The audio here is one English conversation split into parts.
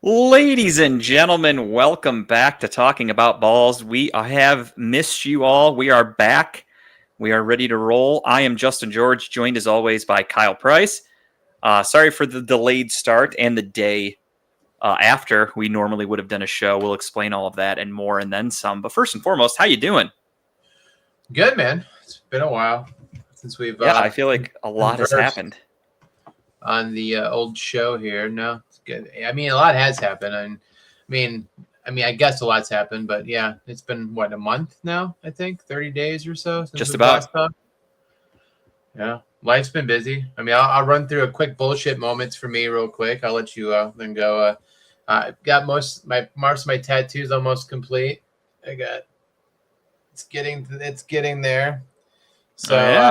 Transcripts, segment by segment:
Ladies and gentlemen, welcome back to Talking About Balls. We have missed you all. We are back. We are ready to roll. I am Justin George, joined as always by Kyle Price. Sorry for the delayed start and the day after we normally would have done a show. We'll explain all of that and more and then some. But first and foremost, how you doing? Good, man. It's been a while since we've I feel like a lot has conversed happened. On the old show here. No, it's good. I mean, a lot has happened. I guess a lot's happened, but yeah, it's been a month now. I think 30 days or so since Just we about. last talked. Yeah, life's been busy. I mean, I'll run through a quick bullshit moments for me real quick. I'll let you then go. I've got most of my tattoos almost complete. It's getting there. So. Oh, yeah?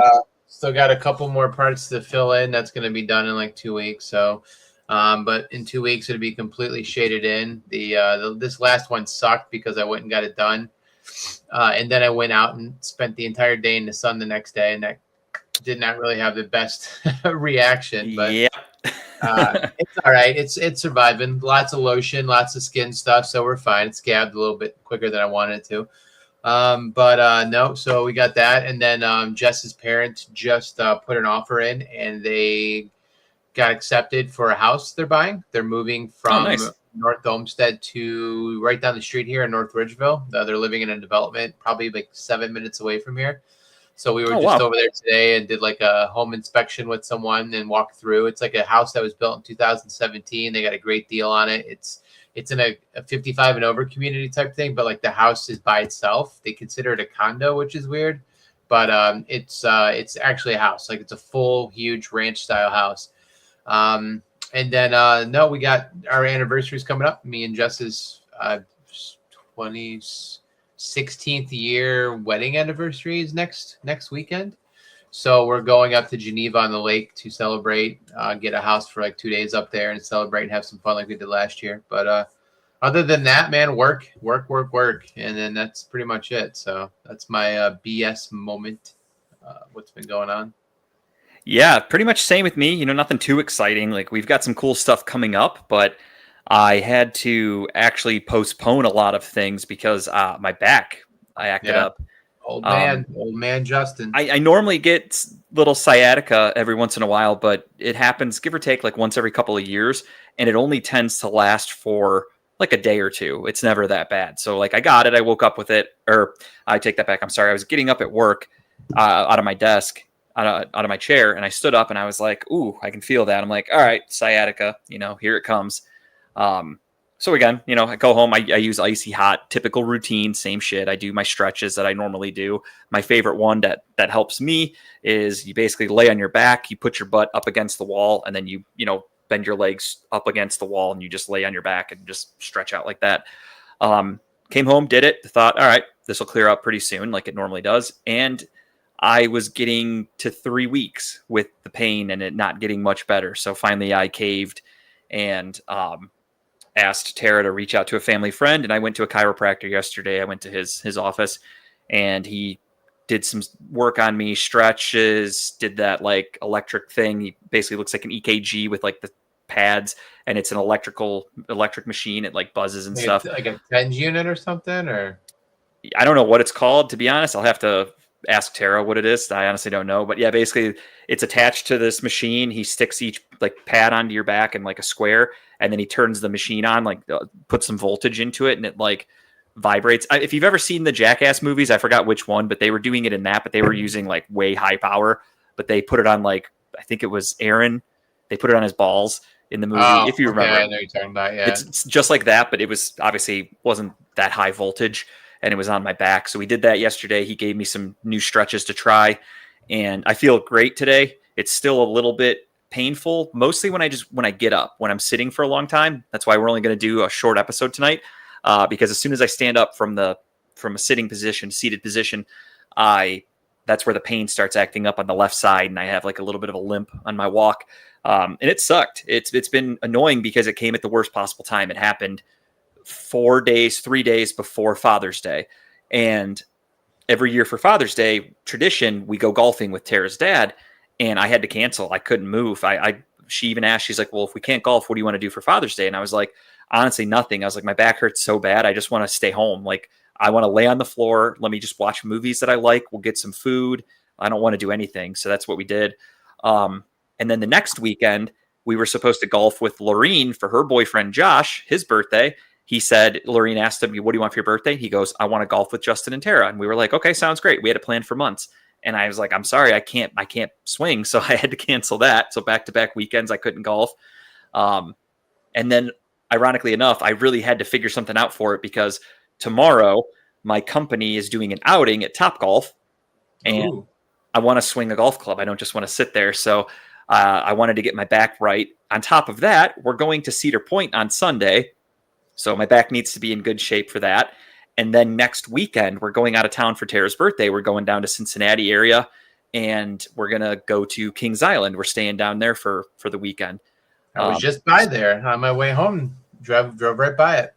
Still got a couple more parts to fill in. That's going to be done in like 2 weeks. So, but in 2 weeks it'll be completely shaded in. This last one sucked because I went and got it done, and then I went out and spent the entire day in the sun the next day, and that did not really have the best reaction. But yeah. it's all right. It's surviving. Lots of lotion, lots of skin stuff, so we're fine. It scabbed a little bit quicker than I wanted it to. No, so we got that. And then Jess's parents just put an offer in and they got accepted for a house they're buying. They're moving from North Olmsted to right down the street here in North Ridgeville. They're living in a development probably like 7 minutes away from here. So we were over there today and did like a home inspection with someone and walked through. It's like a house that was built in 2017. They got a great deal on it. It's in a 55 and over community type thing, but like the house is by itself. They consider it a condo, which is weird, but it's actually a house. Like it's a full, huge ranch style house. And then we got our anniversaries coming up. Me and Jess's 16th year wedding anniversary is next weekend. So we're going up to Geneva on the lake to celebrate, get a house for like 2 days up there and celebrate and have some fun like we did last year. But other than that, man, work. And then that's pretty much it. So that's my BS moment. What's been going on? Yeah, pretty much same with me. Nothing too exciting. Like we've got some cool stuff coming up, but I had to actually postpone a lot of things because my back, I acted up. Old man Justin. I normally get little sciatica every once in a while, but it happens give or take like once every couple of years, and it only tends to last for like a day or two. It's never that bad. So like I got it. I woke up with it, or I take that back. I'm sorry. I was getting up at work out of my desk, out of my chair, and I stood up and I was like, ooh, I can feel that. I'm like, all right, sciatica, here it comes. So again, I go home, I use icy hot, typical routine, same shit. I do my stretches that I normally do. My favorite one that helps me is you basically lay on your back, you put your butt up against the wall, and then you bend your legs up against the wall and you just lay on your back and just stretch out like that. Came home, did it, thought, all right, this will clear up pretty soon like it normally does. And I was getting to 3 weeks with the pain and it not getting much better. So finally I caved and asked Tara to reach out to a family friend, and I went to a chiropractor yesterday. I went to his office, and he did some work on me, stretches, did that like electric thing. He basically looks like an EKG with like the pads, and it's an electric machine. It like buzzes and stuff. Like a TENS unit or something, or I don't know what it's called, to be honest. I'll have to ask Tara what it is. I honestly don't know, but yeah, basically it's attached to this machine. He sticks each like pad onto your back in like a square, and then he turns the machine on, like puts some voltage into it, and it like vibrates. If you've ever seen the Jackass movies, I forgot which one, but they were doing it in that, but they were using like way high power, but they put it on like, I think it was Aaron. They put it on his balls in the movie. If you remember, I know you're talking about, yeah. It's just like that, but it was obviously wasn't that high voltage, and it was on my back. So we did that yesterday. He gave me some new stretches to try, and I feel great today. It's still a little bit painful, mostly when I get up, when I'm sitting for a long time. That's why we're only going to do a short episode tonight, because as soon as I stand up from a seated position, that's where the pain starts acting up on the left side, and I have like a little bit of a limp on my walk. And it sucked. It's been annoying because it came at the worst possible time. It happened 3 days before Father's Day. And every year for Father's Day tradition, we go golfing with Tara's dad, and I had to cancel. I couldn't move. She even asked, she's like, well, if we can't golf, what do you want to do for Father's Day? And I was like, honestly nothing. I was like, my back hurts so bad. I just want to stay home. Like, I want to lay on the floor. Let me just watch movies that I like. We'll get some food. I don't want to do anything. So that's what we did. And then the next weekend, we were supposed to golf with Lorene for her boyfriend, Josh, his birthday. He said, Lorene asked him, what do you want for your birthday? He goes, I want to golf with Justin and Tara. And we were like, okay, sounds great. We had it planned for months. And I was like, I'm sorry, I can't swing. So I had to cancel that. So back-to-back weekends, I couldn't golf. And then ironically enough, I really had to figure something out for it because tomorrow my company is doing an outing at Topgolf, and Ooh. I want to swing a golf club. I don't just want to sit there. So I wanted to get my back right. On top of that, we're going to Cedar Point on Sunday. So my back needs to be in good shape for that. And then next weekend, we're going out of town for Tara's birthday. We're going down to Cincinnati area, and we're going to go to Kings Island. We're staying down there for the weekend. I was just by there on my way home. Drove right by it.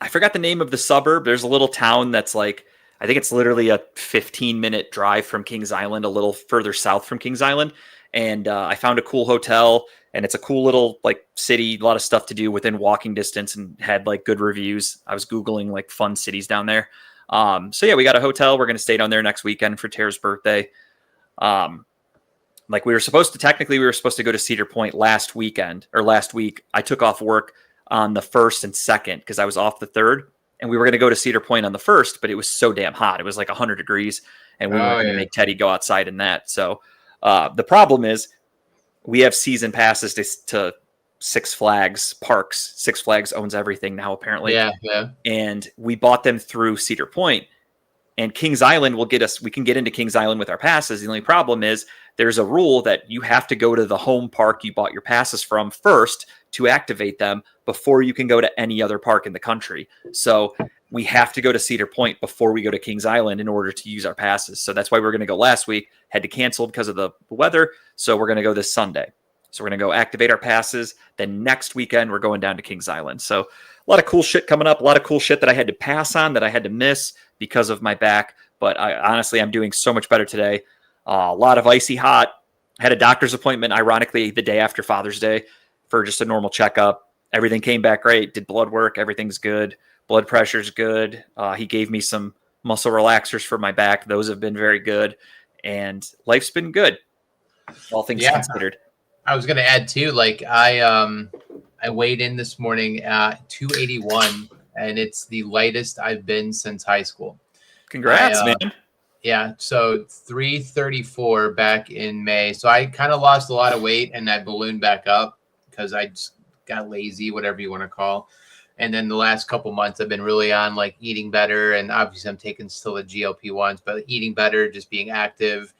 I forgot the name of the suburb. There's a little town that's like, I think it's literally a 15-minute drive from Kings Island, a little further south from Kings Island. And I found a cool hotel, and it's a cool little like city, a lot of stuff to do within walking distance, and had like good reviews. I was Googling like fun cities down there. So yeah, we got a hotel. We're going to stay down there next weekend for Tara's birthday. Like we were supposed to go to Cedar Point last week. I took off work on the 1st and 2nd because I was off the 3rd, and we were going to go to Cedar Point on the 1st, but it was so damn hot. It was like 100 degrees, and we were going to make Teddy go outside in that. So the problem is we have season passes to Six Flags parks. Six Flags owns everything now, apparently. Yeah. And we bought them through Cedar Point. And Kings Island we can get into Kings Island with our passes. The only problem is there's a rule that you have to go to the home park you bought your passes from first to activate them before you can go to any other park in the country. So we have to go to Cedar Point before we go to Kings Island in order to use our passes. So that's why we're going to go last week. Had to cancel because of the weather. So we're going to go this Sunday. So we're going to go activate our passes. Then next weekend, we're going down to Kings Island. So a lot of cool shit coming up. A lot of cool shit that I had to pass on, that I had to miss because of my back. But honestly, I'm doing so much better today. A lot of icy hot. Had a doctor's appointment, ironically, the day after Father's Day for just a normal checkup. Everything came back great. Did blood work. Everything's good. Blood pressure's good. He gave me some muscle relaxers for my back. Those have been very good. And life's been good, all things considered. I was going to add too, like I weighed in this morning at 281, and it's the lightest I've been since high school. Congrats, man. Yeah, so 334 back in May. So I kind of lost a lot of weight, and I ballooned back up because I just got lazy, whatever you want to call. And then the last couple months, I've been really on like eating better, and obviously I'm taking still the GLP-1s, but eating better, just being active.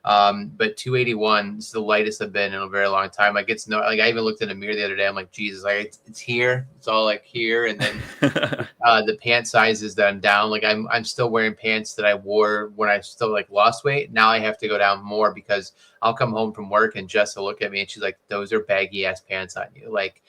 But 281 is the lightest I've been in a very long time. Like I even looked in the mirror the other day. I'm like, Jesus, like it's here. It's all like here. And then the pant sizes that I'm down, like I'm still wearing pants that I wore when I still like lost weight. Now I have to go down more because I'll come home from work and Jess will look at me and she's like, those are baggy ass pants on you. Like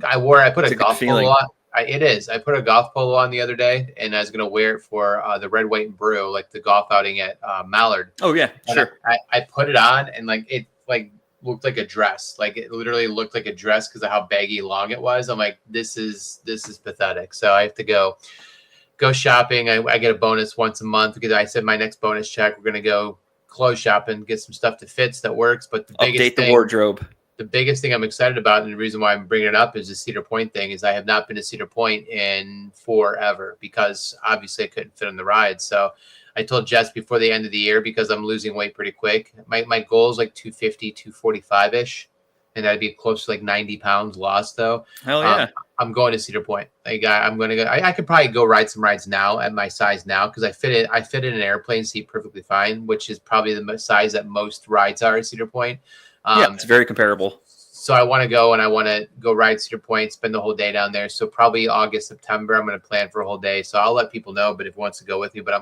I put a golf polo on. It is. I put a golf polo on the other day, and I was going to wear it for the Red, White, and Brew, like the golf outing at Mallard. Oh yeah, and sure. I put it on, and like it like looked like a dress. Like it literally looked like a dress because of how baggy long it was. I'm like, this is pathetic. So I have to go shopping. I get a bonus once a month because I said my next bonus check we're going to go clothes shopping, get some stuff that fits that works. But Update the wardrobe. The biggest thing I'm excited about, and the reason why I'm bringing it up, is the Cedar Point thing. Is I have not been to Cedar Point in forever because obviously I couldn't fit on the ride. So I told Jess before the end of the year, because I'm losing weight pretty quick. My goal is like 250, 245 ish, and that'd be close to like 90 pounds lost though. Hell yeah! I'm going to Cedar Point. Like I'm going to go. I could probably go ride some rides now at my size now because I fit in an airplane seat perfectly fine, which is probably the size that most rides are at Cedar Point. Yeah, it's very comparable. So I want to go, and I want to go ride Cedar Point, spend the whole day down there. So probably August, September, I'm going to plan for a whole day. So I'll let people know, but if he wants to go with me, but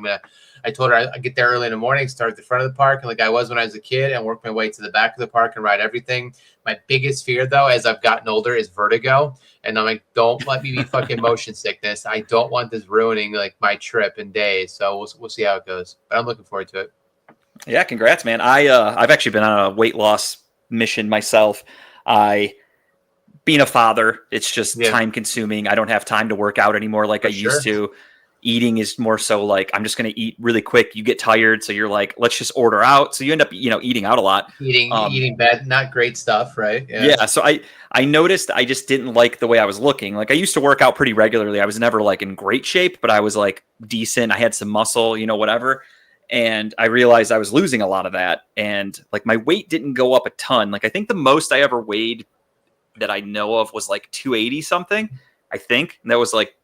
I told her I get there early in the morning, start at the front of the park, and like I was when I was a kid, and work my way to the back of the park and ride everything. My biggest fear, though, as I've gotten older, is vertigo. And I'm like, don't let me be fucking motion sickness. I don't want this ruining like my trip and day. So we'll see how it goes. But I'm looking forward to it. Yeah, congrats, man. I've actually been on a weight loss mission myself. I being a father, it's just Yeah. time consuming. I don't have time to work out anymore like For I used sure. to. Eating is more so like I'm just going to eat really quick. You get tired, so you're like, let's just order out. So you end up, eating out a lot. Eating bad, not great stuff, right? Yeah. Yeah, so I noticed I just didn't like the way I was looking. Like I used to work out pretty regularly. I was never like in great shape, but I was like decent. I had some muscle, whatever. And I realized I was losing a lot of that. And like my weight didn't go up a ton. Like I think the most I ever weighed that I know of was like 280 something, I think. And that was like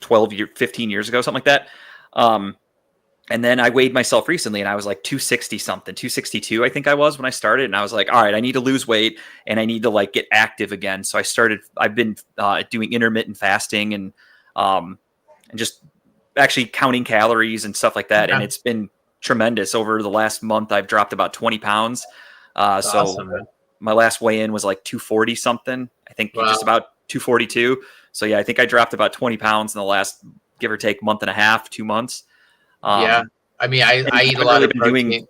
15 years ago, something like that. And then I weighed myself recently and I was like 260 something, 262, I think I was when I started. And I was like, all right, I need to lose weight and I need to like get active again. So I've been doing intermittent fasting and just actually counting calories and stuff like that. Yeah. And it's been tremendous. Over the last month, I've dropped about 20 pounds. So Awesome, man. my last weigh-in was like 240 something. I think Wow. just about 242. So yeah, I think I dropped about 20 pounds in the last, give or take, month and a half, 2 months. Yeah. I mean, I eat a haven't lot really of been protein.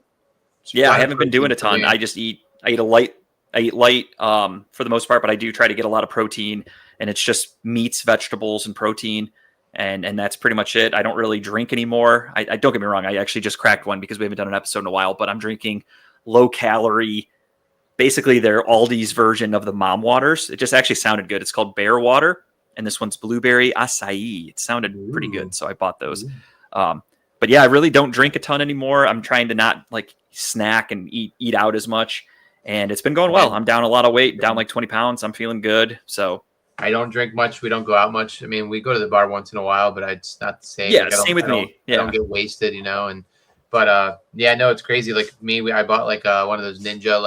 Yeah, I haven't been doing a ton. I eat light. I eat light for the most part, but I do try to get a lot of protein, and it's just meats, vegetables, and protein, and that's pretty much it. I don't really drink anymore. I don't get me wrong. I actually just cracked one because we haven't done an episode in a while, but I'm drinking low calorie. Basically, they're Aldi's version of the mom waters. It just actually sounded good. It's called Bear Water, and this one's blueberry acai. It sounded pretty good, so I bought those. But yeah, I really don't drink a ton anymore. I'm trying to not like snack and eat out as much, and it's been going well. I'm down a lot of weight, down like 20 pounds. I'm feeling good. So I don't drink much. We don't go out much. I mean, we go to the bar once in a while, but it's not the same. yeah, Like, same with me. I Yeah, don't get wasted, but yeah, no, it's crazy. Like me, I bought like one of those Ninja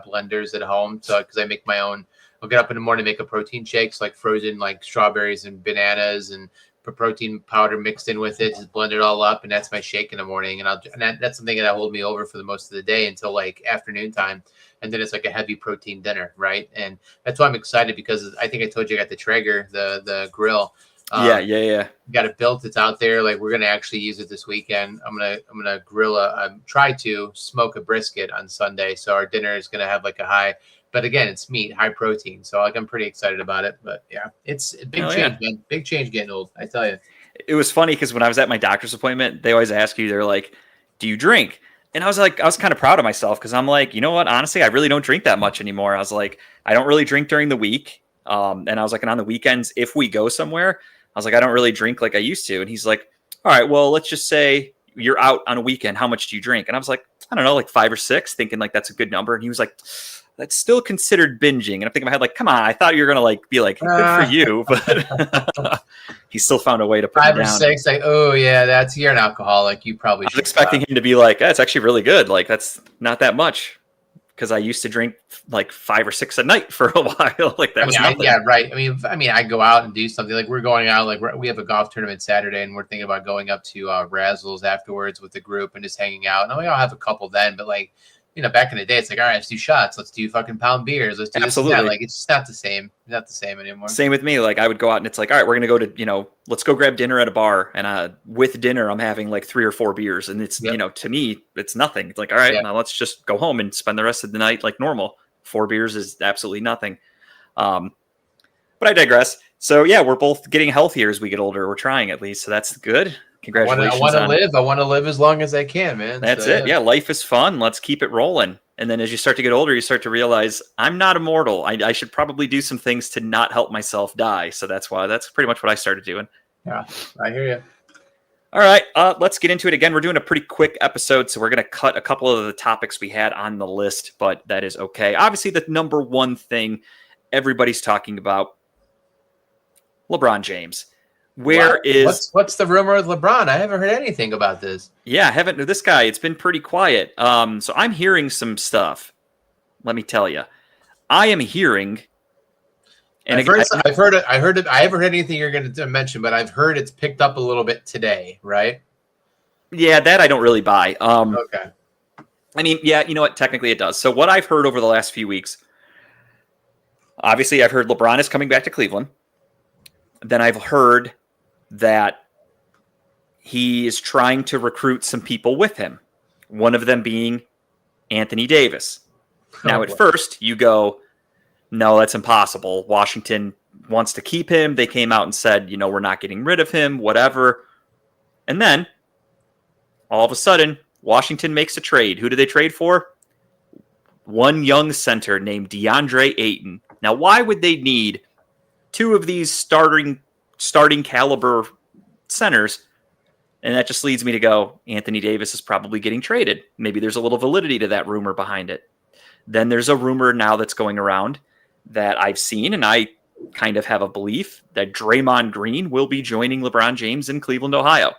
blenders at home. So because I make my own, I'll get up in the morning, make a protein shakes, like frozen like strawberries and bananas and protein powder mixed in with it, just blend it all up, and that's my shake in the morning. And that's something that hold me over for the most of the day until like afternoon time, and then it's like a heavy protein dinner, right? And that's why I'm excited, because I think I told you I got the Traeger, the grill. yeah. Got it built. It's out there. Like we're gonna actually use it this weekend. I'm gonna try to smoke a brisket on Sunday. So our dinner is gonna have like a high. But again, it's meat, high protein. So like I'm pretty excited about it. But yeah, it's a big change, man. Big change getting old, I tell you. It was funny because when I was at my doctor's appointment, they always ask you, they're like, do you drink? And I was kind of proud of myself because I'm like, you know what? Honestly, I really don't drink that much anymore. I was like, I don't really drink during the week. And I was like, and on the weekends, if we go somewhere, I was like, I don't really drink like I used to. And he's like, all right, well, let's just say you're out on a weekend. How much do you drink? And I was like, I don't know, like 5 or 6, thinking like that's a good number. And he was like, that's still considered binging. And I'm thinking in my head, like, come on, I thought you were gonna like be like, good for you, but he still found a way to put 5 me or down. 6, like, oh yeah, you're an alcoholic. You probably I was expecting him to be like, that's actually really good. Like that's not that much, because I used to drink like 5 or 6 a night for a while. Like that was nothing. Yeah, right. I mean, I go out and do something, like we're going out, like we have a golf tournament Saturday, and we're thinking about going up to Razzles afterwards with the group and just hanging out. And I'll have a couple then, but like, back in the day, it's like, all right, let's do shots. Let's do fucking pound beers. Let's do Absolutely. This and that. Like, it's just not the same. Not the same anymore. Same with me. Like I would go out and it's like, all right, we're going to go to, let's go grab dinner at a bar. And with dinner, I'm having like 3 or 4 beers. And it's, to me, it's nothing. It's like, all right, now let's just go home and spend the rest of the night like normal. 4 beers is absolutely nothing. But I digress. So yeah, we're both getting healthier as we get older. We're trying at least. So that's good. Congratulations. I want to live. I want to live as long as I can, man. That's it. Yeah, life is fun. Let's keep it rolling. And then as you start to get older, you start to realize I'm not immortal. I should probably do some things to not help myself die. So that's pretty much what I started doing. Yeah, I hear you. All right, let's get into it again. We're doing a pretty quick episode, so we're going to cut a couple of the topics we had on the list, but that is okay. Obviously, the number one thing everybody's talking about, LeBron James. What's the rumor with LeBron? I haven't heard anything about this. Yeah, this guy. It's been pretty quiet. So I'm hearing some stuff. Let me tell you, I am hearing. And I've heard it. I haven't heard anything you're going to mention, but I've heard it's picked up a little bit today, right? Yeah, that I don't really buy. Okay. I mean, yeah, you know what? Technically, it does. So what I've heard over the last few weeks, obviously, I've heard LeBron is coming back to Cleveland. Then I've heard that he is trying to recruit some people with him, one of them being Anthony Davis. Now, at first, you go, no, that's impossible. Washington wants to keep him. They came out and said, we're not getting rid of him, whatever. And then all of a sudden, Washington makes a trade. Who do they trade for? One young center named DeAndre Ayton. Now, why would they need two of these starting caliber centers? And that just leads me to go, Anthony Davis is probably getting traded. Maybe there's a little validity to that rumor behind it. Then there's a rumor now that's going around that I've seen, and I kind of have a belief that Draymond Green will be joining LeBron James in Cleveland, Ohio.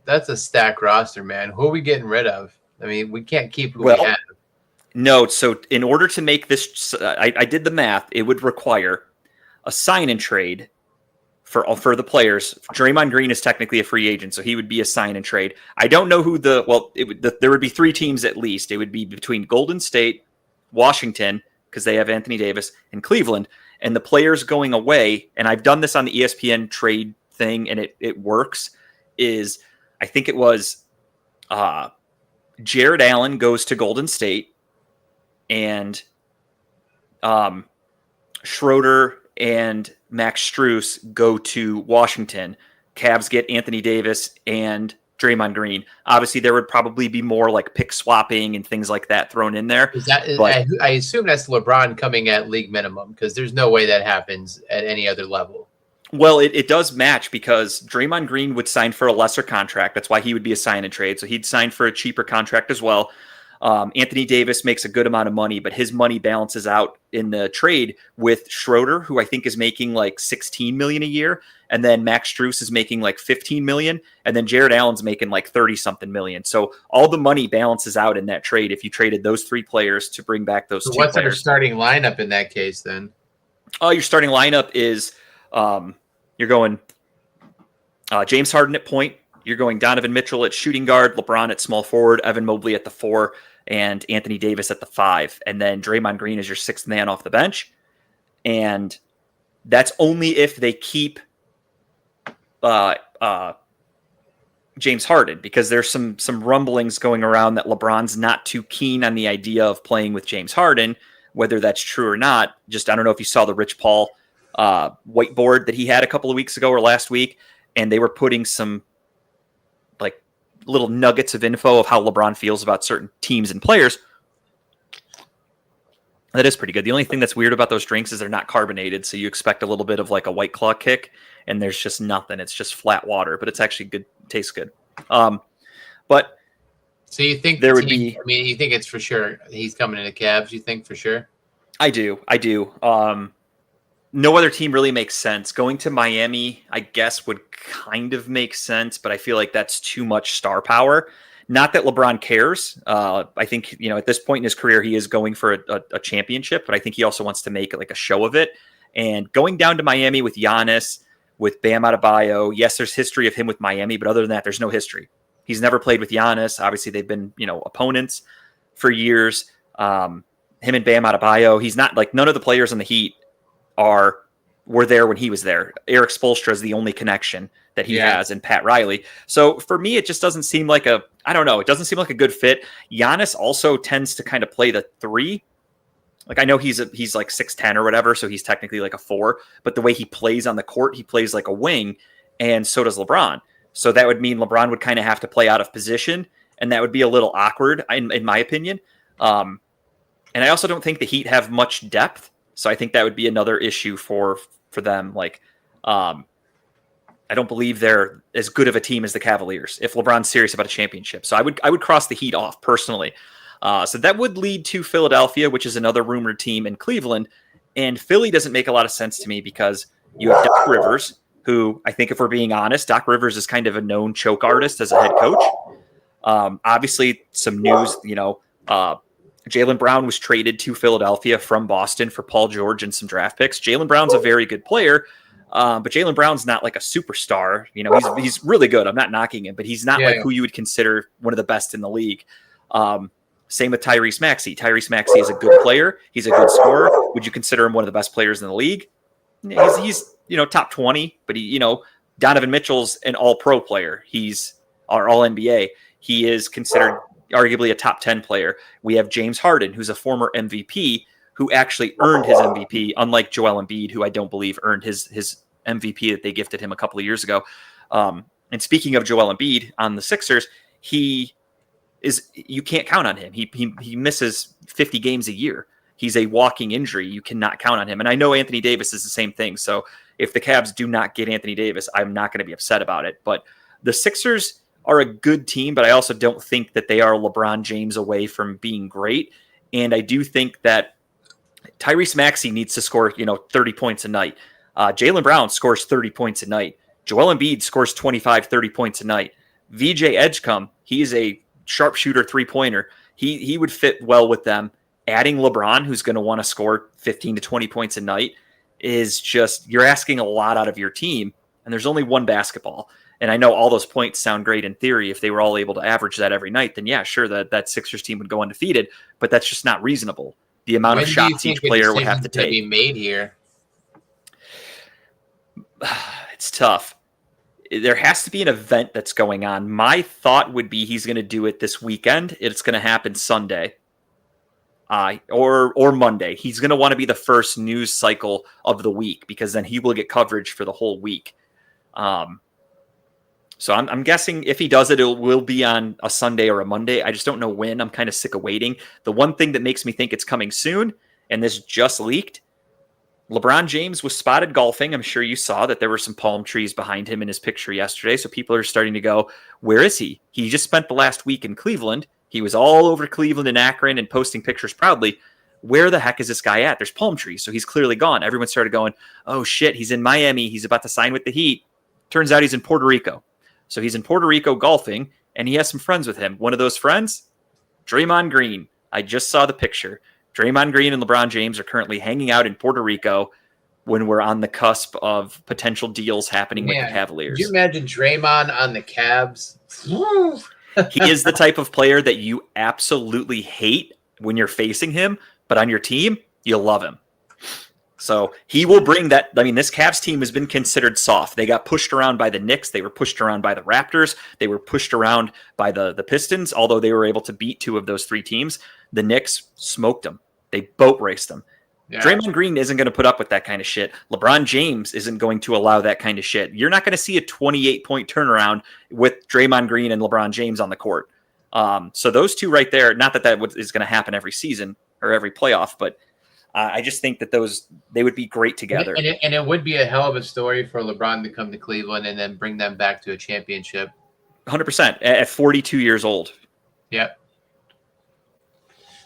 That's a stacked roster, man. Who are we getting rid of? I mean, we can't keep who we have. No, so in order to make this, I did the math, it would require a sign-and trade for the players. Draymond Green is technically a free agent, so he would be a sign and trade. I don't know who there would be three teams at least. It would be between Golden State, Washington, because they have Anthony Davis, and Cleveland. And the players going away, and I've done this on the ESPN trade thing, and it works, is I think it was Jared Allen goes to Golden State, and Schroeder and Max Strus go to Washington. Cavs get Anthony Davis and Draymond Green. Obviously, there would probably be more like pick swapping and things like that thrown in there. I assume that's LeBron coming at league minimum, because there's no way that happens at any other level. Well, it does match, because Draymond Green would sign for a lesser contract. That's why he would be a sign and trade. So he'd sign for a cheaper contract as well. Anthony Davis makes a good amount of money, but his money balances out in the trade with Schroeder, who I think is making like $16 million a year. And then Max Strus is making like $15 million. And then Jared Allen's making like 30 something million. So all the money balances out in that trade if you traded those three players to bring back those two players. What's our starting lineup in that case then? Your starting lineup is you're going James Harden at point. You're going Donovan Mitchell at shooting guard, LeBron at small forward, Evan Mobley at the 4, and Anthony Davis at the 5. And then Draymond Green is your sixth man off the bench. And that's only if they keep James Harden, because there's some rumblings going around that LeBron's not too keen on the idea of playing with James Harden, whether that's true or not. Just, I don't know if you saw the Rich Paul whiteboard that he had a couple of weeks ago or last week, and they were putting some like little nuggets of info of how LeBron feels about certain teams and players. That is pretty good. The only thing that's weird about those drinks is they're not carbonated, so you expect a little bit of like a White Claw kick, and there's just nothing. It's just flat water, but it's actually good. Tastes good. But so you think there would be? I mean, you think it's for sure he's coming into Cavs? You think for sure? I do. No other team really makes sense. Going to Miami, I guess, would kind of make sense, but I feel like that's too much star power. Not that LeBron cares. I think, at this point in his career, he is going for a championship, but I think he also wants to make like a show of it. And going down to Miami with Giannis, with Bam Adebayo, yes, there's history of him with Miami, but other than that, there's no history. He's never played with Giannis. Obviously, they've been, opponents for years. Him and Bam Adebayo, he's not like none of the players on the Heat were there when he was there. Eric Spoelstra is the only connection that he has, and Pat Riley. So for me, it just doesn't seem like it doesn't seem like a good fit. Giannis also tends to kind of play the 3. Like, I know he's like 6'10" or whatever, so he's technically like a 4, but the way he plays on the court, he plays like a wing, and so does LeBron. So that would mean LeBron would kind of have to play out of position, and that would be a little awkward in my opinion. And I also don't think the Heat have much depth. So I think that would be another issue for them. Like, I don't believe they're as good of a team as the Cavaliers if LeBron's serious about a championship. So I would cross the Heat off personally. So that would lead to Philadelphia, which is another rumored team, in Cleveland. And Philly doesn't make a lot of sense to me because you have Doc Rivers, who I think, if we're being honest, Doc Rivers is kind of a known choke artist as a head coach. Obviously, some news, Jaylen Brown was traded to Philadelphia from Boston for Paul George and some draft picks. Jaylen Brown's a very good player, but Jaylen Brown's not like a superstar. He's really good. I'm not knocking him, but he's not who you would consider one of the best in the league. Same with Tyrese Maxey. Tyrese Maxey is a good player. He's a good scorer. Would you consider him one of the best players in the league? He's top 20, but Donovan Mitchell's an all-pro player. He's our all-NBA. He is considered arguably a top 10 player. We have James Harden, who's a former MVP, who actually earned his MVP, unlike Joel Embiid, who I don't believe earned his MVP that they gifted him a couple of years ago. And speaking of Joel Embiid on the Sixers, you can't count on him. He misses 50 games a year. He's a walking injury. You cannot count on him. And I know Anthony Davis is the same thing. So if the Cavs do not get Anthony Davis, I'm not going to be upset about it. But the Sixers are a good team, but I also don't think that they are LeBron James away from being great. And I do think that Tyrese Maxey needs to score, 30 points a night. Jaylen Brown scores 30 points a night. Joel Embiid scores 25, 30 points a night. VJ Edgecombe, he is a sharpshooter three-pointer. He would fit well with them. Adding LeBron, who's going to want to score 15 to 20 points a night, is just, you're asking a lot out of your team, and there's only one basketball. And I know all those points sound great in theory. If they were all able to average that every night, then yeah, sure, that Sixers team would go undefeated, but that's just not reasonable. The amount of shots each player would have to take. Be made here. It's tough. There has to be an event that's going on. My thought would be he's going to do it this weekend. It's going to happen Sunday. Or Monday. He's going to want to be the first news cycle of the week because then he will get coverage for the whole week. So I'm guessing if he does it, it will be on a Sunday or a Monday. I just don't know when. I'm kind of sick of waiting. The one thing that makes me think it's coming soon, and this just leaked, LeBron James was spotted golfing. I'm sure you saw that there were some palm trees behind him in his picture yesterday. So people are starting to go, where is he? He just spent the last week in Cleveland. He was all over Cleveland and Akron and posting pictures proudly. Where the heck is this guy at? There's palm trees. So he's clearly gone. Everyone started going, oh shit, he's in Miami. He's about to sign with the Heat. Turns out he's in Puerto Rico. So he's in Puerto Rico golfing and he has some friends with him. One of those friends, Draymond Green. I just saw the picture. Draymond Green and LeBron James are currently hanging out in Puerto Rico when we're on the cusp of potential deals happening with the Cavaliers. Could you imagine Draymond on the Cavs? He is the type of player that you absolutely hate when you're facing him, but on your team, you'll love him. So he will bring that. I mean, this Cavs team has been considered soft. They got pushed around by the Knicks. They were pushed around by the Raptors. They were pushed around by the Pistons, although they were able to beat two of those three teams. The Knicks smoked them. They boat raced them. Yeah. Draymond Green isn't going to put up with that kind of shit. LeBron James isn't going to allow that kind of shit. You're not going to see a 28-point turnaround with Draymond Green and LeBron James on the court. So those two right there, not that is going to happen every season or every playoff, but I just think that they would be great together. And it would be a hell of a story for LeBron to come to Cleveland and then bring them back to a championship. 100% at 42 years old. Yep.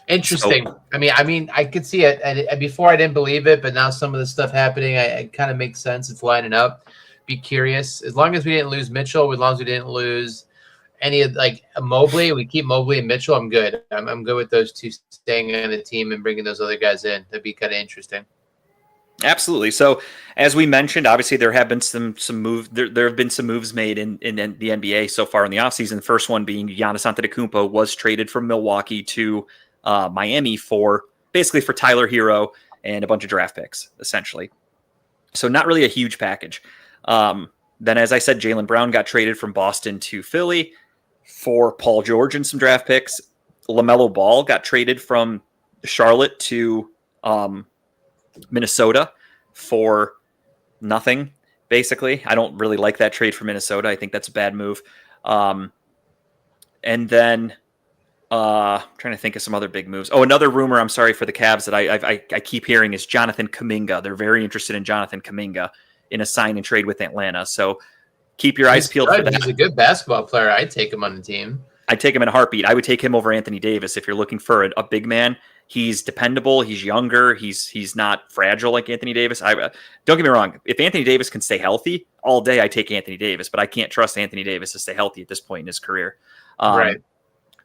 Interesting. So, I mean, I could see it. And before I didn't believe it, but now some of the stuff happening, it kind of makes sense. It's lining up. Be curious. As long as we didn't lose Mitchell, as long as we didn't lose any of Mobley, we keep Mobley and Mitchell. I'm good. I'm good with those two staying on the team and bringing those other guys in. That'd be kind of interesting. Absolutely. So as we mentioned, obviously there have been some moves. There have been some moves made in the NBA so far in the offseason. The first one being Giannis Antetokounmpo was traded from Milwaukee to Miami for Tyler Hero and a bunch of draft picks, essentially. So not really a huge package. Then, as I said, Jaylen Brown got traded from Boston to Philly for Paul George and some draft picks. LaMelo Ball got traded from Charlotte to Minnesota for nothing, basically. I don't really like that trade for Minnesota. I think that's a bad move. And then I'm trying to think of some other big moves. Oh, another rumor, I'm sorry, for the Cavs that I keep hearing is Jonathan Kuminga. They're very interested in Jonathan Kuminga in a sign and trade with Atlanta. So keep your eyes peeled for that. He's a good basketball player. I'd take him on the team. I'd take him in a heartbeat. I would take him over Anthony Davis if you're looking for a big man. He's dependable. He's younger. He's not fragile like Anthony Davis. Don't get me wrong. If Anthony Davis can stay healthy all day, I take Anthony Davis, but I can't trust Anthony Davis to stay healthy at this point in his career. Right.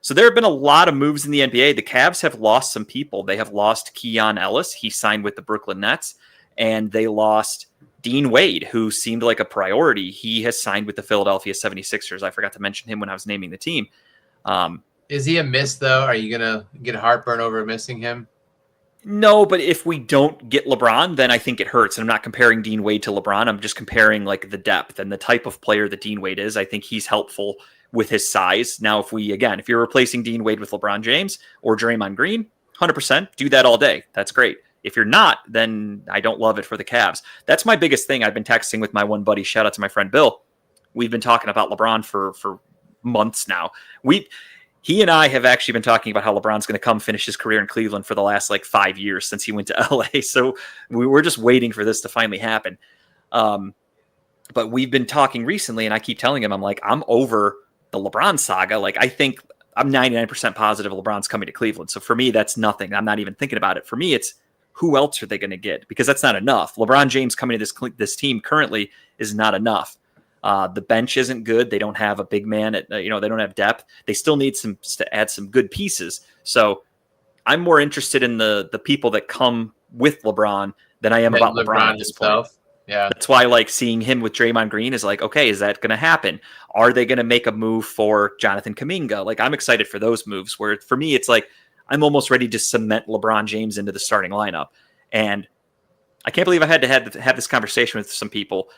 So there have been a lot of moves in the NBA. The Cavs have lost some people. They have lost Keon Ellis. He signed with the Brooklyn Nets, and they lost Dean Wade, who seemed like a priority. He has signed with the Philadelphia 76ers. I forgot to mention him when I was naming the team. Is he a miss, though? Are you going to get heartburn over missing him? No, but if we don't get LeBron, then I think it hurts. And I'm not comparing Dean Wade to LeBron. I'm just comparing like the depth and the type of player that Dean Wade is. I think he's helpful with his size. Now, if you're replacing Dean Wade with LeBron James or Draymond Green, 100%, do that all day. That's great. If you're not, then I don't love it for the Cavs. That's my biggest thing. I've been texting with my one buddy. Shout out to my friend Bill. We've been talking about LeBron for months now. He and I have actually been talking about how LeBron's going to come finish his career in Cleveland for the last 5 years since he went to LA. So we're just waiting for this to finally happen. But we've been talking recently, and I keep telling him, I'm over the LeBron saga. I think I'm 99% positive LeBron's coming to Cleveland. So for me, that's nothing. I'm not even thinking about it. For me, it's who else are they going to get? Because that's not enough. LeBron James coming to this team currently is not enough. The bench isn't good. They don't have a big man. They don't have depth. They still need to add some good pieces. So I'm more interested in the people that come with LeBron than I am about LeBron at this point. Yeah, that's why seeing him with Draymond Green is okay, is that going to happen? Are they going to make a move for Jonathan Kuminga? I'm excited for those moves. Where for me, it's I'm almost ready to cement LeBron James into the starting lineup, and I can't believe I had to have this conversation with some people.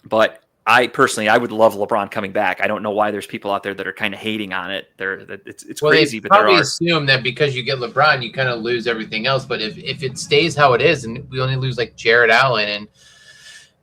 But I personally, I would love LeBron coming back. I don't know why there's people out there that are kind of hating on it. It's crazy, but probably assume that because you get LeBron, you kind of lose everything else. But if it stays how it is, and we only lose Jared Allen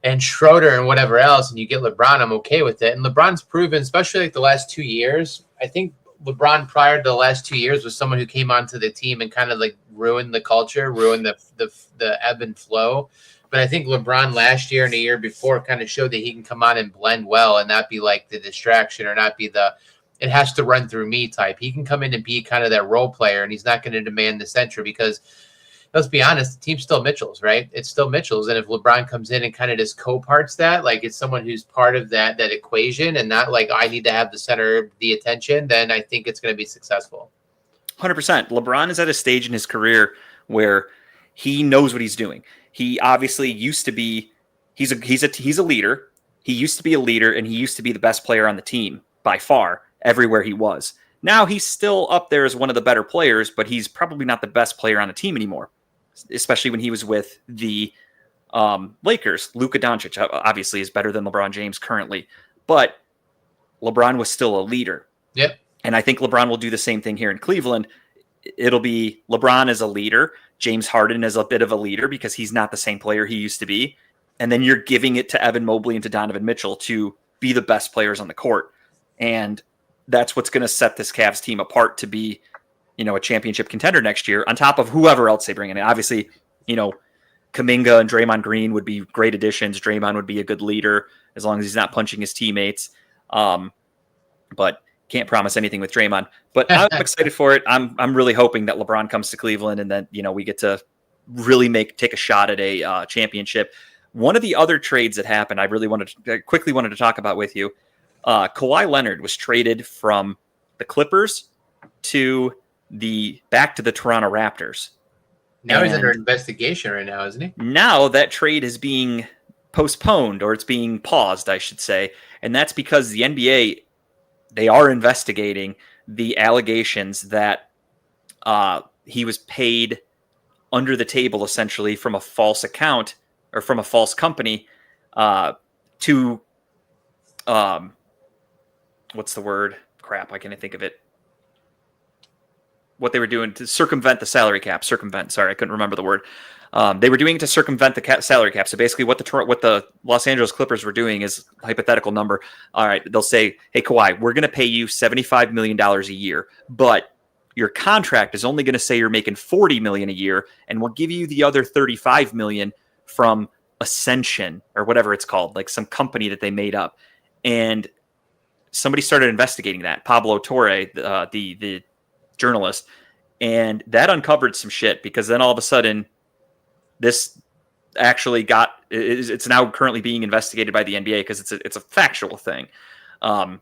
and Schroeder and whatever else, and you get LeBron, I'm okay with it. And LeBron's proven, especially the last 2 years. I think LeBron prior to the last 2 years was someone who came onto the team and kind of ruined the culture, ruined the ebb and flow. But I think LeBron last year and the year before kind of showed that he can come on and blend well and not be the distraction or not be it has to run through me type. He can come in and be kind of that role player, and he's not going to demand the center because, let's be honest, the team's still Mitchell's, right? It's still Mitchell's. And if LeBron comes in and kind of just co-parts that, it's someone who's part of that equation and not I need to have the center, the attention, then I think it's going to be successful. 100%. LeBron is at a stage in his career where he knows what he's doing. He obviously used to be, he's a leader. He used to be a leader, and he used to be the best player on the team by far everywhere he was. Now he's still up there as one of the better players, but he's probably not the best player on the team anymore, especially when he was with the Lakers. Luka Doncic obviously is better than LeBron James currently, but LeBron was still a leader. Yep. And I think LeBron will do the same thing here in Cleveland. It'll be LeBron as a leader, James Harden as a bit of a leader because he's not the same player he used to be. And then you're giving it to Evan Mobley and to Donovan Mitchell to be the best players on the court. And that's what's going to set this Cavs team apart to be, a championship contender next year on top of whoever else they bring in. Obviously, Kuminga and Draymond Green would be great additions. Draymond would be a good leader as long as he's not punching his teammates. But can't promise anything with Draymond, but I'm excited for it. I'm really hoping that LeBron comes to Cleveland and then, we get to really take a shot at a championship. One of the other trades that happened, I really quickly wanted to talk about with you. Kawhi Leonard was traded from the Clippers back to the Toronto Raptors. Now he's under investigation right now, isn't he? Now that trade is being postponed, or it's being paused, I should say. And that's because the NBA, they are investigating the allegations that he was paid under the table, essentially, from a false account or from a false company to what's the word? Crap, I can't think of it. What they were doing to circumvent the salary cap. Sorry, I couldn't remember the word. They were doing it to circumvent the salary cap. So basically what the Los Angeles Clippers were doing is hypothetical number. All right, they'll say, hey, Kawhi, we're going to pay you $75 million a year, but your contract is only going to say you're making $40 million a year, and we'll give you the other $35 million from Ascension or whatever it's called, some company that they made up. And somebody started investigating that, Pablo Torre, the journalist, and that uncovered some shit because then all of a sudden this actually it's now currently being investigated by the NBA because it's a factual thing. And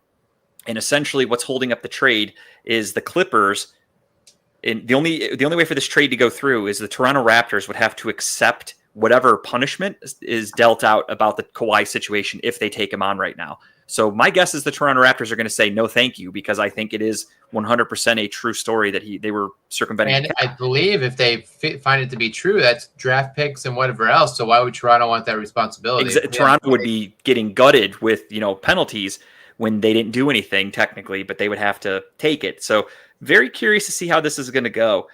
essentially what's holding up the trade is the Clippers. And the only way for this trade to go through is the Toronto Raptors would have to accept whatever punishment is dealt out about the Kawhi situation if they take him on right now. So my guess is the Toronto Raptors are going to say no thank you because I think it is 100% a true story that they were circumventing. And I believe if they find it to be true, that's draft picks and whatever else. So why would Toronto want that responsibility? Toronto would be getting gutted with penalties. when they didn't do anything technically, but they would have to take it. So very curious to see how this is going to go.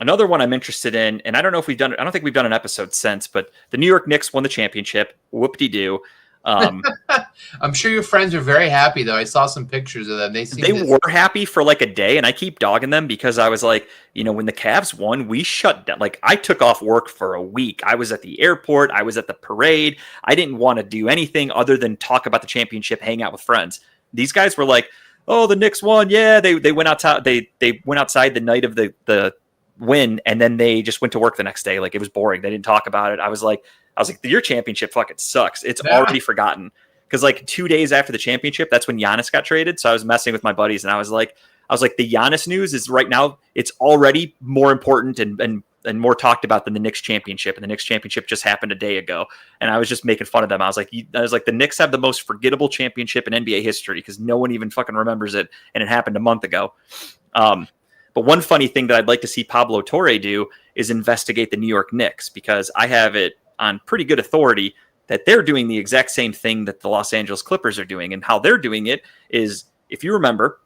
Another one I'm interested in, and I don't know if I don't think we've done an episode since, but the New York Knicks won the championship. Whoop-de-doo. I'm sure your friends are very happy, though. I saw some pictures of them. They were happy for like a day, and I keep dogging them because I was like, when the Cavs won, we shut down. Like, I took off work for a week. I was at the airport. I was at the parade. I didn't want to do anything other than talk about the championship, hang out with friends. These guys were like, oh, the Knicks won. Yeah, they went outside. They went outside the night of the win, and then they just went to work the next day. Like, it was boring. They didn't talk about it. I was like, your championship fucking sucks. It's already forgotten. Because like 2 days after the championship, that's when Giannis got traded. So I was messing with my buddies, and I was like, the Giannis news is right now, it's already more important and more talked about than the Knicks championship. And the Knicks championship just happened a day ago. And I was just making fun of them. I was like, the Knicks have the most forgettable championship in NBA history because no one even fucking remembers it. And it happened a month ago. But one funny thing that I'd like to see Pablo Torre do is investigate the New York Knicks, because I have it on pretty good authority that they're doing the exact same thing that the Los Angeles Clippers are doing. And how they're doing it is, if you remember,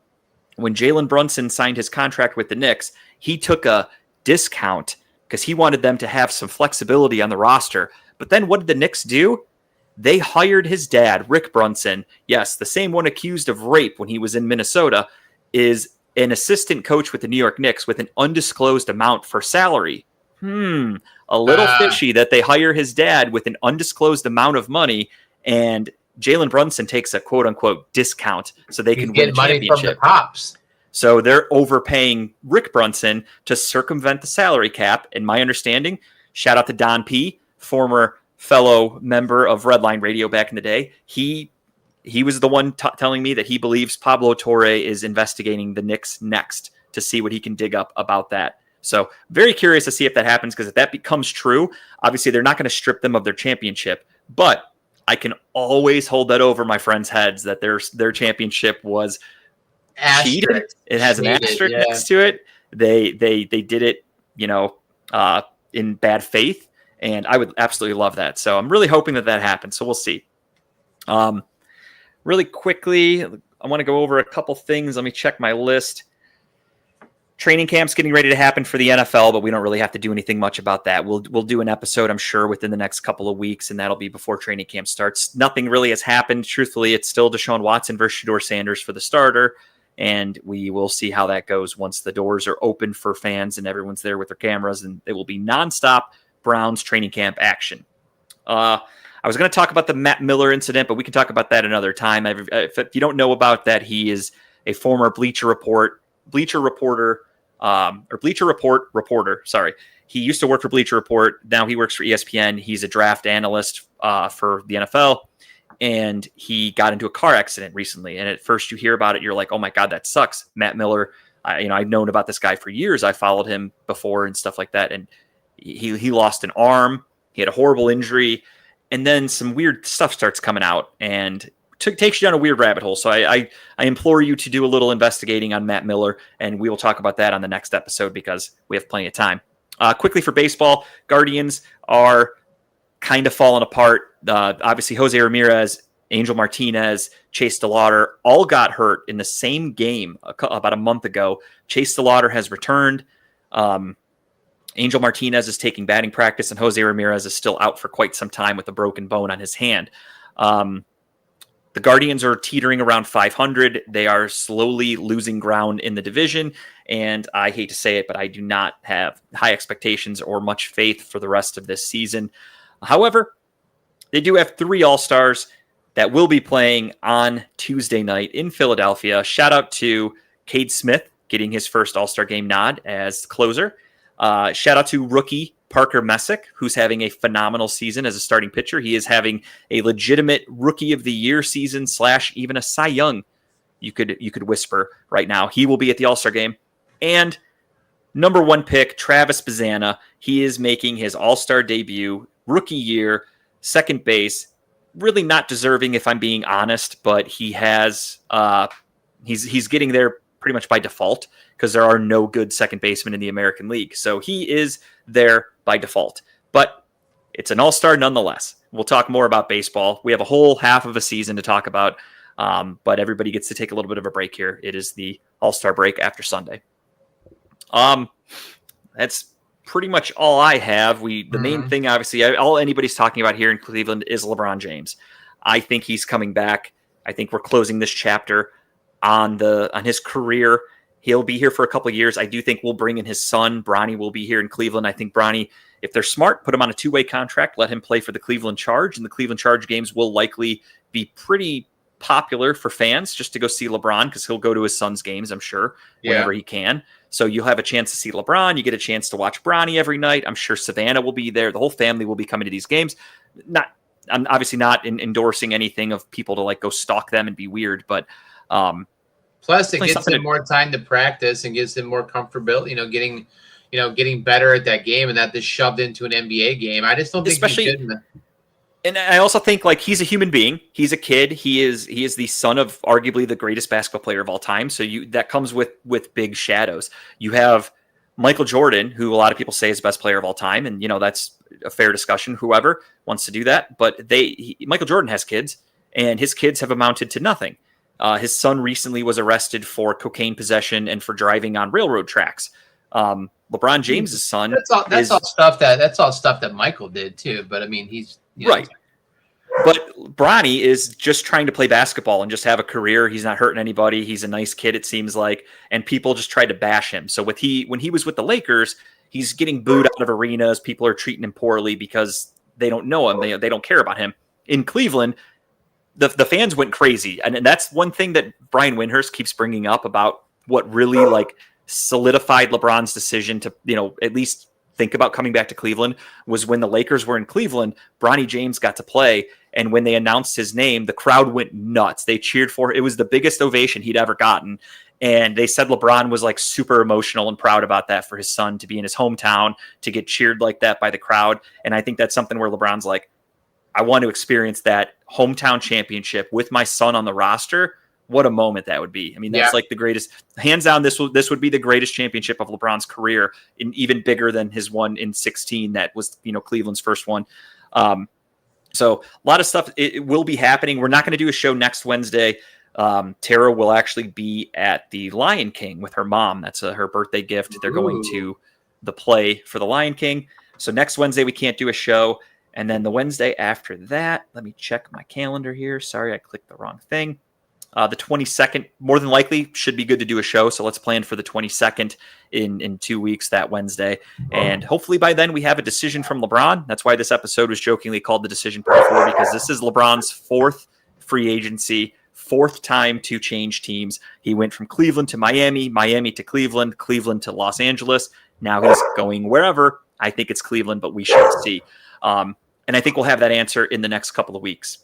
when Jalen Brunson signed his contract with the Knicks, he took a discount because he wanted them to have some flexibility on the roster. But then what did the Knicks do? They hired his dad, Rick Brunson. Yes, the same one accused of rape when he was in Minnesota, is an assistant coach with the New York Knicks with an undisclosed amount for salary. A little fishy that they hire his dad with an undisclosed amount of money, and Jalen Brunson takes a quote-unquote discount so they can win a money championship. From the cops. So they're overpaying Rick Brunson to circumvent the salary cap. In my understanding, shout out to Don P., former fellow member of Redline Radio back in the day. He was the one telling me that he believes Pablo Torre is investigating the Knicks next to see what he can dig up about that. So very curious to see if that happens, because if that becomes true, obviously they're not going to strip them of their championship. But I can always hold that over my friends' heads that their championship was cheated. It has an asterisk next to it. They did it, in bad faith, and I would absolutely love that. So I'm really hoping that happens. So we'll see. Really quickly, I want to go over a couple things. Let me check my list. Training camp's getting ready to happen for the NFL, but we don't really have to do anything much about that. We'll do an episode, I'm sure, within the next couple of weeks, and that'll be before training camp starts. Nothing really has happened. Truthfully, it's still Deshaun Watson versus Shedeur Sanders for the starter, and we will see how that goes once the doors are open for fans and everyone's there with their cameras, and it will be nonstop Browns training camp action. I was going to talk about the Matt Miller incident, but we can talk about that another time. If you don't know about that, he is a former Bleacher Report reporter. Sorry. He used to work for Bleacher Report. Now he works for ESPN. He's a draft analyst for the NFL. And he got into a car accident recently. And at first you hear about it, you're like, oh my God, that sucks. Matt Miller, I've known about this guy for years. I followed him before and stuff like that. And he lost an arm. He had a horrible injury. And then some weird stuff starts coming out. And takes you down a weird rabbit hole. So I implore you to do a little investigating on Matt Miller, and we will talk about that on the next episode because we have plenty of time. Quickly for baseball, Guardians are kind of falling apart. Obviously, Jose Ramirez, Angel Martinez, Chase DeLauter all got hurt in the same game about a month ago. Chase DeLauter has returned. Angel Martinez is taking batting practice, and Jose Ramirez is still out for quite some time with a broken bone on his hand. The Guardians are teetering around 500. They are slowly losing ground in the division, and I hate to say it, but I do not have high expectations or much faith for the rest of this season. However, they do have 3 All-Stars that will be playing on Tuesday night in Philadelphia. Shout out to Cade Smith getting his first All-Star game nod as closer. Shout out to rookie Parker Messick, who's having a phenomenal season as a starting pitcher. He is having a legitimate Rookie of the Year season / even a Cy Young, you could whisper right now. He will be at the All-Star game. And number 1 pick, Travis Bazzana. He is making his All-Star debut, rookie year, second base. Really not deserving, if I'm being honest, but he has he's getting there pretty much by default because there are no good second basemen in the American League. So he is there by default. But it's an all-star nonetheless. We'll talk more about baseball. We have a whole half of a season to talk about, but everybody gets to take a little bit of a break here. It is the all-star break after Sunday. That's pretty much all I have. The main thing, obviously, all anybody's talking about here in Cleveland is LeBron James. I think he's coming back. I think we're closing this chapter on his career. He'll be here for a couple of years. I do think we'll bring in his son. Bronny will be here in Cleveland. I think Bronny, if they're smart, put him on a 2-way contract, let him play for the Cleveland Charge, and the Cleveland Charge games will likely be pretty popular for fans just to go see LeBron, because he'll go to his son's games, I'm sure, whenever he can. So you'll have a chance to see LeBron. You get a chance to watch Bronny every night. I'm sure Savannah will be there. The whole family will be coming to these games. I'm obviously not endorsing anything of people to like go stalk them and be weird, but plus it gives him more time to practice and gives him more comfortability, getting better at that game and not just shoved into an NBA game. I just don't think he's good in that. And I also think like he's a human being. He's a kid. He is the son of arguably the greatest basketball player of all time. So that comes with big shadows. You have Michael Jordan, who a lot of people say is the best player of all time, and that's a fair discussion. Whoever wants to do that, but Michael Jordan has kids, and his kids have amounted to nothing. His son recently was arrested for cocaine possession and for driving on railroad tracks. LeBron James's son. That's all stuff that Michael did too. But I mean, he's right. But Bronny is just trying to play basketball and just have a career. He's not hurting anybody. He's a nice kid, it seems like, and people just try to bash him. So when he was with the Lakers, he's getting booed out of arenas. People are treating him poorly because they don't know him. They don't care about him. In Cleveland, the fans went crazy, and that's one thing that Brian Windhorst keeps bringing up about what really like solidified LeBron's decision to at least think about coming back to Cleveland was when the Lakers were in Cleveland. Bronny James got to play, and when they announced his name, the crowd went nuts. They cheered for it. It was the biggest ovation he'd ever gotten, and they said LeBron was like super emotional and proud about that for his son to be in his hometown, to get cheered like that by the crowd. And I think that's something where LeBron's like, I want to experience that hometown championship with my son on the roster. What a moment that would be. I mean, that's like the greatest, hands down. This would be the greatest championship of LeBron's career, and even bigger than his one in 2016. That was, Cleveland's first one. So a lot of stuff, it will be happening. We're not going to do a show next Wednesday. Tara will actually be at the Lion King with her mom. That's her birthday gift. They're going to the play for the Lion King. So next Wednesday, we can't do a show. And then the Wednesday after that, let me check my calendar here. Sorry, I clicked the wrong thing. The 22nd, more than likely, should be good to do a show. So let's plan for the 22nd in 2 weeks, that Wednesday. And hopefully by then we have a decision from LeBron. That's why this episode was jokingly called The Decision Part 4, because this is LeBron's fourth free agency, fourth time to change teams. He went from Cleveland to Miami, Miami to Cleveland, Cleveland to Los Angeles. Now he's going wherever. I think it's Cleveland, but we shall see. And I think we'll have that answer in the next couple of weeks.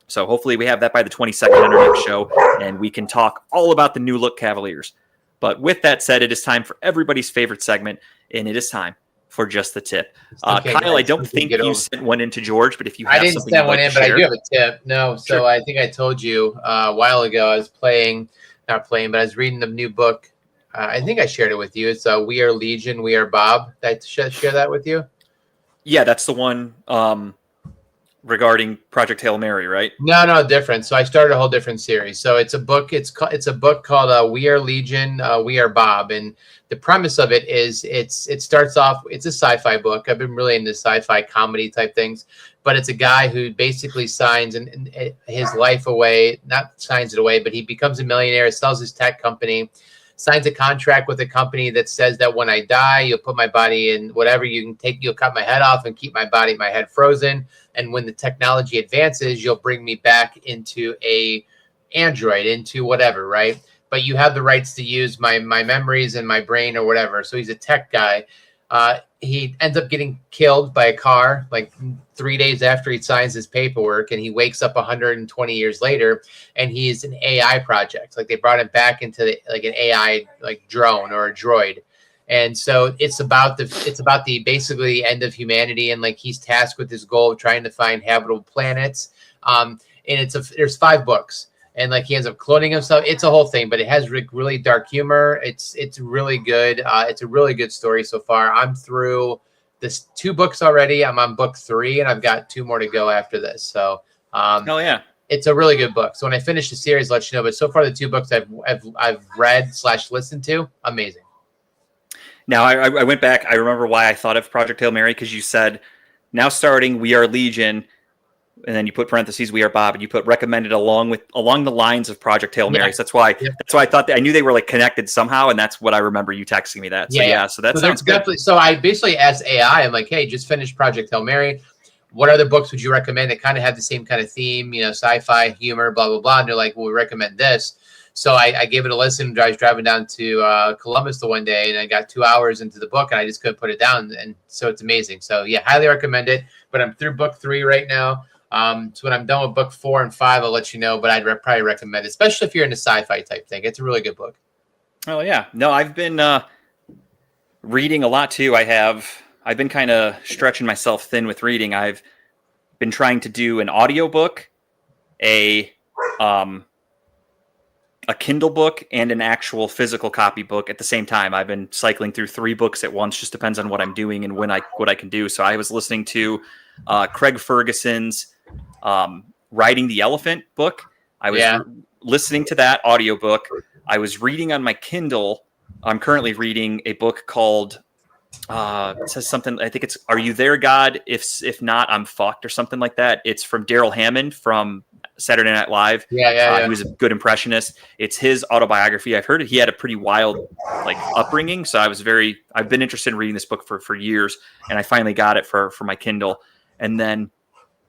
So hopefully we have that by the 22nd on our next show, and we can talk all about the new look Cavaliers. But with that said, it is time for everybody's favorite segment, and it is time for Just the Tip. Okay, Kyle, I don't think you sent one in to George, but if you have something, I didn't send one in, but I do have a tip. No, so sure. I think I told you a while ago I was I was reading the new book. I think I shared it with you. It's We Are Legion, We Are Bob. Did I share that with you? Yeah, that's the one regarding Project Hail Mary, right? No, different. So I started a whole different series. So it's a book. It's a book called We Are Legion, We Are Bob, and the premise of it is it starts off. It's a sci-fi book. I've been really into sci-fi comedy type things, but it's a guy who basically signs his life away. Not signs it away, but he becomes a millionaire. Sells his tech company. Signs a contract with a company that says that when I die, you'll put my body in whatever you'll cut my head off and keep my head frozen. And when the technology advances, you'll bring me back into a android, into whatever, right? But you have the rights to use my memories and my brain or whatever. So he's a tech guy. He ends up getting killed by a car like 3 days after he signs his paperwork, and he wakes up 120 years later, and he's an AI project. Like they brought him back into like an AI like drone or a droid. And so it's about the basically end of humanity, and like he's tasked with this goal of trying to find habitable planets. And there's 5 books, and like he ends up cloning himself. It's a whole thing, but it has really dark humor. It's really good. It's a really good story so far. I'm through this 2 books already. I'm on book 3, and I've got 2 more to go after this. So Hell yeah. it's a really good book. So when I finish the series, I'll let you know. But so far, the 2 books I've read / listened to, amazing. Now I went back. I remember why I thought of Project Hail Mary, because you said now starting We Are Legion, and then you put parentheses We Are Bob, and you put recommended along the lines of Project Hail Mary. Yeah. So that's why Yeah. I thought that I knew they were like connected somehow, and that's what I remember you texting me that. So so that sounds good. Definitely. So I basically asked AI, I'm like, hey, just finished Project Hail Mary. What other books would you recommend that kind of have the same kind of theme, sci-fi, humor, blah, blah, blah. And they're like, well, we recommend this. So I gave it a listen. I was driving down to Columbus the one day, and I got 2 hours into the book, and I just couldn't put it down. And so it's amazing. So yeah, highly recommend it. But I'm through book 3 right now. So when I'm done with book 4 and 5, I'll let you know. But I'd probably recommend it, especially if you're into sci-fi type thing. It's a really good book. Oh yeah, no, I've been reading a lot too. I've been kind of stretching myself thin with reading. I've been trying to do an audiobook, a Kindle book, and an actual physical copy book at the same time. I've been cycling through 3 books at once. Just depends on what I'm doing and what I can do. So I was listening to Craig Ferguson's Riding the Elephant book. I was listening to that audiobook. I was reading on my Kindle. I'm currently reading a book called it says something, I think it's Are You There, God? If Not, I'm Fucked, or something like that. It's from Daryl Hammond from Saturday Night Live. He was a good impressionist. It's his autobiography. I've heard he had a pretty wild upbringing, so I've been interested in reading this book for years, and I finally got it for my Kindle. And then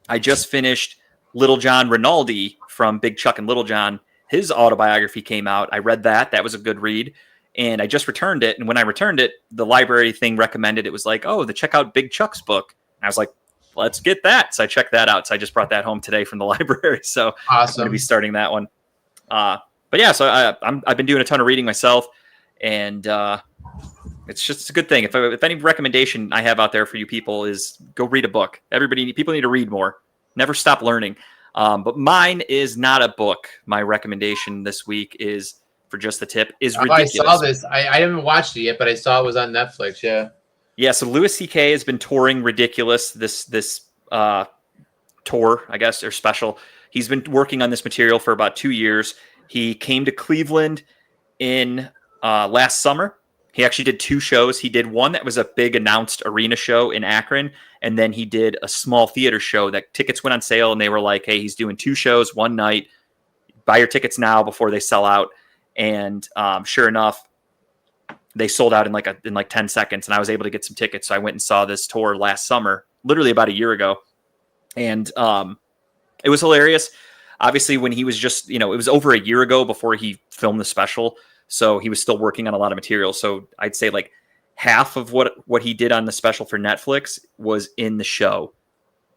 I just finished Little John Rinaldi from Big Chuck and Little John. His autobiography came out. I read that. That was a good read. And I just returned it. And when I returned it, the library thing recommended it was like, oh, check out Big Chuck's book. And I was like, let's get that. So I checked that out. So I just brought that home today from the library. So awesome. I'm going to be starting that one. But yeah, so I've been doing a ton of reading myself. And it's a good thing. If any recommendation I have out there for you people is go read a book. People need to read more. Never stop learning. But mine is not a book. My recommendation this week is, for just the tip, is Ridiculous. I saw this. I haven't watched it yet, but I saw it was on Netflix. Yeah. Yeah. So Louis C.K. has been touring Ridiculous, this tour, I guess, or special. He's been working on this material for about 2 years. He came to Cleveland in last summer. He actually did 2 shows. He did one that was a big announced arena show in Akron, and then he did a small theater show that tickets went on sale, and they were like, hey, he's doing 2 shows one night. Buy your tickets now before they sell out. And sure enough, they sold out in 10 seconds, and I was able to get some tickets. So I went and saw this tour last summer, literally about a year ago. And it was hilarious. Obviously, when he was just, it was over a year ago before he filmed the special. So he was still working on a lot of material. So I'd say half of what he did on the special for Netflix was in the show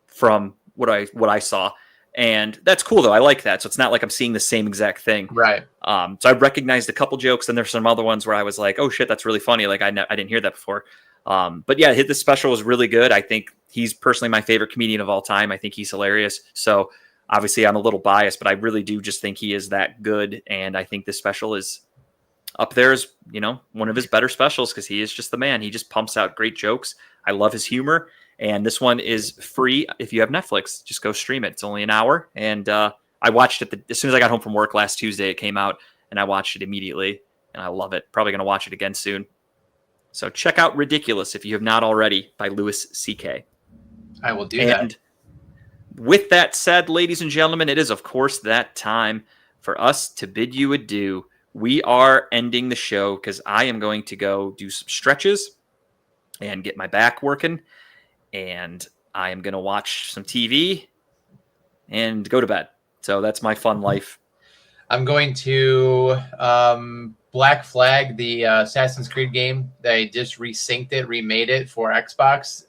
from what I saw. And that's cool, though. I like that. So it's not like I'm seeing the same exact thing. Right. So I recognized a couple jokes, and there's some other ones where I was like, oh, shit, that's really funny. I didn't hear that before. But yeah, this special was really good. I think he's personally my favorite comedian of all time. I think he's hilarious. So obviously I'm a little biased, but I really do just think he is that good. And I think this special is up there as, one of his better specials, because he is just the man. He just pumps out great jokes. I love his humor. And this one is free if you have Netflix. Just go stream it. It's only an hour. And I watched it as soon as I got home from work last Tuesday. It came out, and I watched it immediately. And I love it. Probably going to watch it again soon. So check out Ridiculous if you have not already, by Louis C.K. I will do that. And with that said, ladies and gentlemen, it is, of course, that time for us to bid you adieu. We are ending the show because I am going to go do some stretches and get my back working. And I am going to watch some TV and go to bed. So that's my fun life. I'm going to Black Flag, the Assassin's Creed game. They just resynced it, remade it for Xbox.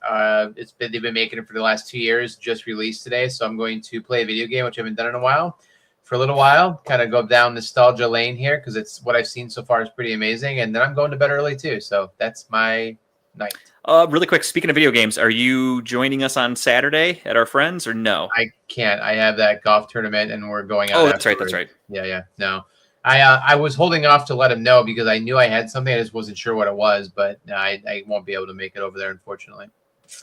They've been making it for the last 2 years, just released today. So I'm going to play a video game, which I haven't done in a while. For a little while, kind of go down nostalgia lane here, because it's what I've seen so far is pretty amazing. And then I'm going to bed early too. So that's my night. Really quick, speaking of video games, are you joining us on Saturday at our friends, or no? I can't. I have that golf tournament, and we're going out. Oh, that's right. That's right. Yeah. No, I was holding off to let him know because I knew I had something. I just wasn't sure what it was, but I won't be able to make it over there, unfortunately.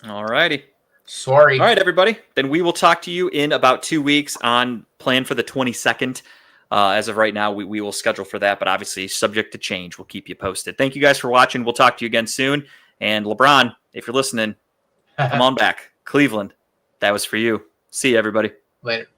All righty. Sorry. All right, everybody. Then we will talk to you in about 2 weeks on plan for the 22nd. As of right now, we will schedule for that, but obviously subject to change. We'll keep you posted. Thank you guys for watching. We'll talk to you again soon. And LeBron, if you're listening, come on back. Cleveland, that was for you. See you, everybody. Later.